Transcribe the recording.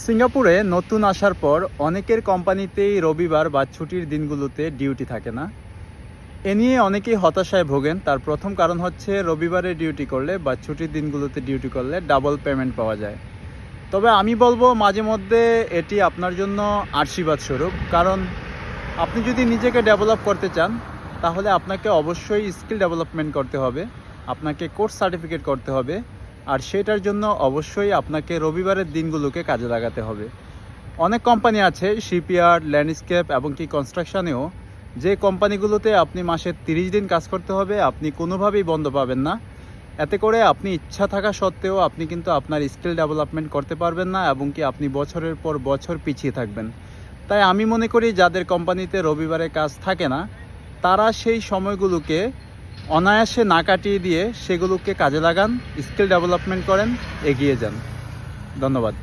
সিঙ্গাপুরে নতুন আসার পর অনেকের কোম্পানিতেই রবিবার বা ছুটির দিনগুলোতে ডিউটি থাকে না। এ নিয়ে অনেকেই হতাশায় ভোগেন। তার প্রথম কারণ হচ্ছে রবিবারে ডিউটি করলে বা ছুটির দিনগুলোতে ডিউটি করলে ডাবল পেমেন্ট পাওয়া যায়। তবে আমি বলবো মাঝে মধ্যে এটি আপনার জন্য আশীর্বাদ স্বরূপ। কারণ আপনি যদি নিজেকে ডেভেলপ করতে চান তাহলে আপনাকে অবশ্যই স্কিল ডেভেলপমেন্ট করতে হবে, আপনাকে কোর্স সার্টিফিকেট করতে হবে, আর সেটার জন্য অবশ্যই আপনাকে রবিবারের দিনগুলোকে কাজে লাগাতে হবে। অনেক কোম্পানি আছে শিপইয়ার্ড, ল্যান্ডস্কেপ এবং কি কনস্ট্রাকশনেও, যে কোম্পানিগুলোতে আপনি মাসে 30 দিন কাজ করতে হবে, আপনি কোনোভাবেই বন্ধ পাবেন না। এতে করে আপনি ইচ্ছা থাকা সত্ত্বেও আপনি কিন্তু আপনার স্কিল ডেভেলপমেন্ট করতে পারবেন না এবং কি আপনি বছরের পর বছর পিছিয়ে থাকবেন। তাই আমি মনে করি যাদের কোম্পানিতে রবিবারে কাজ থাকে না তারা সেই সময়গুলোকে অনায়াসে না কাটিয়ে দিয়ে সেগুলোকে কাজে লাগান, স্কিল ডেভেলপমেন্ট করেন, এগিয়ে যান। ধন্যবাদ।